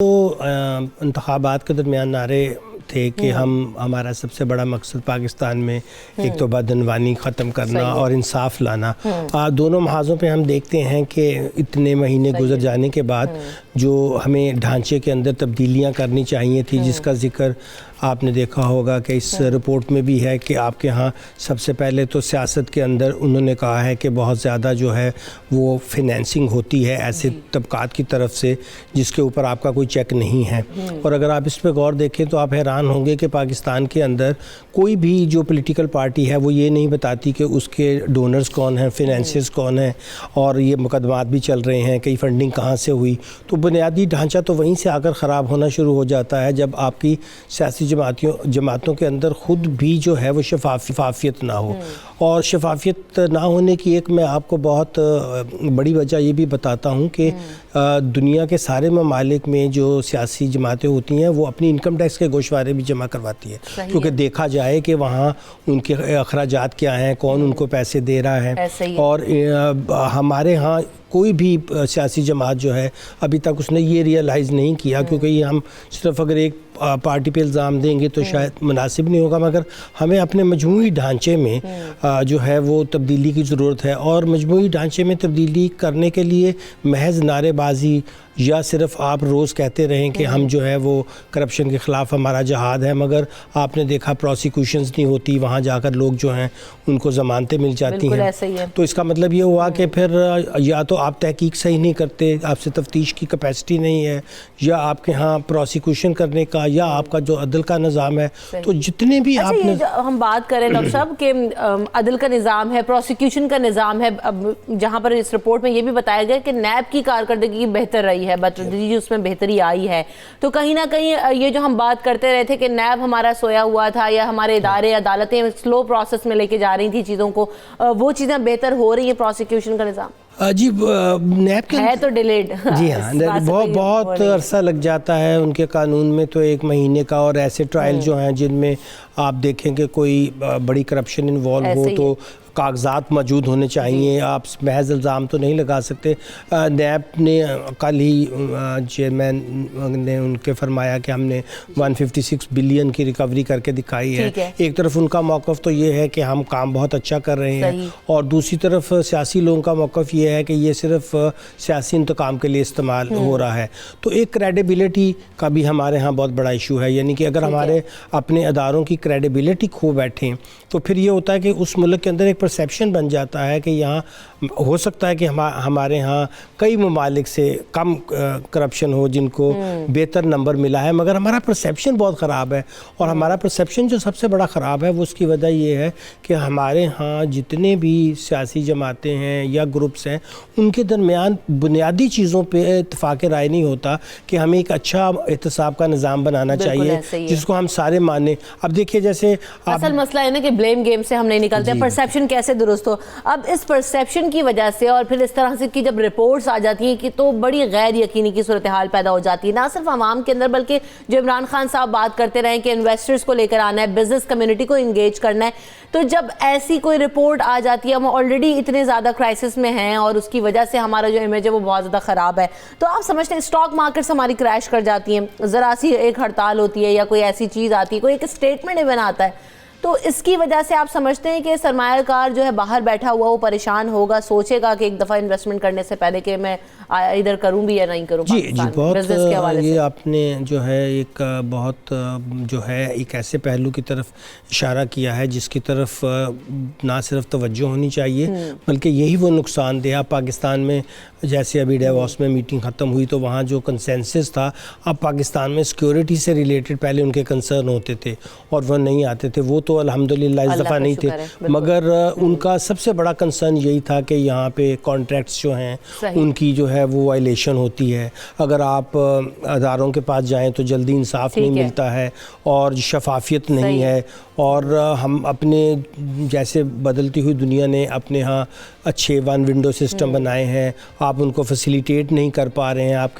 تو انتخابات کے درمیان نعرے تھے کہ ہمارا سب سے بڑا مقصد پاکستان میں ایک تو بدعنوانی ختم کرنا اور انصاف لانا. دونوں محاذوں پہ ہم دیکھتے ہیں کہ اتنے مہینے گزر جانے کے بعد جو ہمیں ڈھانچے کے اندر تبدیلیاں کرنی چاہیے تھی، جس کا ذکر آپ نے دیکھا ہوگا کہ اس رپورٹ میں بھی ہے کہ آپ کے ہاں سب سے پہلے تو سیاست کے اندر انہوں نے کہا ہے کہ بہت زیادہ جو ہے وہ فنانسنگ ہوتی ہے ایسے طبقات کی طرف سے جس کے اوپر آپ کا کوئی چیک نہیں ہے. اور اگر آپ اس پہ غور دیکھیں تو آپ حیران ہوں گے کہ پاکستان کے اندر کوئی بھی جو پولیٹیکل پارٹی ہے وہ یہ نہیں بتاتی کہ اس کے ڈونرز کون ہیں، فنانسرز کون ہیں، اور یہ مقدمات بھی چل رہے ہیں کہ فنڈنگ کہاں سے ہوئی. تو بنیادی ڈھانچہ تو وہیں سے آ کر خراب ہونا شروع ہو جاتا ہے جب آپ کی سیاسی جماعتوں کے اندر خود بھی جو ہے وہ شفافیت نہ ہو. اور شفافیت نہ ہونے کی ایک میں آپ کو بہت بڑی وجہ یہ بھی بتاتا ہوں کہ دنیا کے سارے ممالک میں جو سیاسی جماعتیں ہوتی ہیں وہ اپنی انکم ٹیکس کے گوشوارے بھی جمع کرواتی ہے کیونکہ دیکھا جائے کہ وہاں ان کے اخراجات کیا ہیں، کون ان کو پیسے دے رہا ہے. اور ہمارے ہاں کوئی بھی سیاسی جماعت جو ہے ابھی تک اس نے یہ ریئلائز نہیں کیا، کیونکہ یہ ہم صرف اگر ایک پارٹی پہ الزام دیں گے تو شاید مناسب نہیں ہوگا، مگر ہمیں اپنے مجموعی ڈھانچے میں جو ہے وہ تبدیلی کی ضرورت ہے. اور مجموعی ڈھانچے میں تبدیلی کرنے کے لیے محض نعرے بازی یا صرف آپ روز کہتے رہیں کہ ہم جو ہے وہ کرپشن کے خلاف ہمارا جہاد ہے، مگر آپ نے دیکھا پروسیکیوشنز نہیں ہوتی، وہاں جا کر لوگ جو ہیں ان کو ضمانتیں مل جاتی ہیں. تو اس کا مطلب یہ ہوا کہ پھر یا تو آپ تحقیق صحیح نہیں کرتے، آپ سے تفتیش کی کیپیسٹی نہیں ہے، یا آپ کے ہاں پروسیکیوشن کرنے کا یا آپ کا جو عدل کا نظام ہے. تو جتنے بھی آپ نے ہم بات کریں ڈاکٹر صاحب کہ عدل کا نظام ہے، پروسیکیوشن کا نظام ہے، جہاں پر اس رپورٹ میں یہ بھی بتایا گیا کہ نیب کی کارکردگی بہتر رہی ہے، بتدریجی اس میں بہتری آئی ہے. تو کہیں نہ کہیں یہ جو ہم بات کرتے رہے تھے کہ نیب ہمارا سویا ہوا تھا یا ہمارے ادارے عدالتیں سلو پروسیس میں لے کے جا رہی تھی چیزوں کو، وہ چیزیں بہتر ہو رہی ہیں پروسیکیوشن کا نظام؟ جی نیب کے ہے تو ڈیلیڈ، جی ہاں بہت عرصہ لگ جاتا ہے ان کے قانون میں تو 1 مہینے کا. اور ایسے ٹرائل جو ہیں جن میں آپ دیکھیں کہ کوئی بڑی کرپشن انوالو ہو تو کاغذات موجود ہونے چاہیے، آپ محض الزام تو نہیں لگا سکتے. نیب نے کل ہی چیئرمین نے ان کے فرمایا کہ ہم نے 156 بلین کی ریکوری کر کے دکھائی ہے. ایک طرف ان کا موقف تو یہ ہے کہ ہم کام بہت اچھا کر رہے ہیں، اور دوسری طرف سیاسی لوگوں کا موقف یہ ہے کہ یہ صرف سیاسی انتقام کے لیے استعمال ہو رہا ہے. تو ایک کریڈیبلٹی کا بھی ہمارے ہاں بہت بڑا ایشو ہے، یعنی کہ اگر ہمارے اپنے اداروں کی کریڈیبلٹی کھو بیٹھیں تو پھر یہ ہوتا ہے کہ اس ملک کے اندر ایک پرسیپشن بن جاتا ہے کہ یہاں ہو سکتا ہے کہ ہمارے ہاں کئی ممالک سے کم کرپشن ہو جن کو بہتر نمبر ملا ہے، مگر ہمارا پرسیپشن بہت خراب ہے. اور ہمارا پرسیپشن جو سب سے بڑا خراب ہے وہ اس کی وجہ یہ ہے کہ ہمارے ہاں جتنے بھی سیاسی جماعتیں ہیں یا گروپس ہیں ان کے درمیان بنیادی چیزوں پہ اتفاق رائے نہیں ہوتا کہ ہمیں ایک اچھا احتساب کا نظام بنانا چاہیے جس کو ہم سارے مانیں. اب دیکھیے جیسے اصل مسئلہ ہے نا کہ بلیم گیم سے ہم نہیں نکلتے، پرسیپشن کیسے درست ہو. اب اس پرسیپشن کی وجہ سے اور پھر اس طرح سے کی جب رپورٹس آ جاتی ہیں کہ تو بڑی غیر یقینی کی صورتحال پیدا ہو جاتی ہے، نہ صرف عوام کے اندر بلکہ جو عمران خان صاحب بات کرتے رہے کہ انویسٹرز کو لے کر آنا ہے، بزنس کمیونٹی کو انگیج کرنا ہے. تو جب ایسی کوئی رپورٹ آ جاتی ہے، ہم آلریڈی اتنے زیادہ کرائسس میں ہیں اور اس کی وجہ سے ہمارا جو امیج ہے وہ بہت زیادہ خراب ہے. تو آپ سمجھتے ہیں اسٹاک مارکیٹس ہماری کریش کر جاتی ہیں، ذرا سی ایک ہڑتال ہوتی ہے یا کوئی ایسی چیز آتی ہے، کوئی ایک اسٹیٹمنٹ ایون آتا ہے، تو اس کی وجہ سے آپ سمجھتے ہیں کہ سرمایہ کار جو ہے باہر بیٹھا ہوا وہ پریشان ہوگا، سوچے گا کہ ایک دفعہ انویسٹمنٹ کرنے سے پہلے کہ میں ادھر کروں بھی یا نہیں کروں؟ جی بہت یہ آپ نے جو ہے ایک بہت جو ہے ایک ایسے پہلو کی طرف اشارہ کیا ہے جس کی طرف نہ صرف توجہ ہونی چاہیے بلکہ یہی وہ نقصان دہ. پاکستان میں جیسے ابھی ڈیووس میں میٹنگ ختم ہوئی تو وہاں جو کنسنسس تھا، اب پاکستان میں سیکیورٹی سے ریلیٹڈ پہلے ان کے کنسرن ہوتے تھے اور وہ نہیں آتے تھے، وہ تو الحمدللہ اس دفعہ نہیں تھے، مگر ان کا سب سے بڑا کنسرن یہی تھا کہ یہاں پہ کانٹریکٹس جو ہیں ان کی جو ہے وہ وائلیشن ہوتی ہے. اگر آپ اداروں کے پاس جائیں تو جلدی انصاف نہیں ملتا ہے اور شفافیت نہیں ہے. اور ہم اپنے جیسے بدلتی ہوئی دنیا نے اپنے ہاں اچھے 1 ونڈو سسٹم بنائے ہیں، آپ ان کو فیسیلیٹیٹ نہیں کر پا رہے ہیں. آپ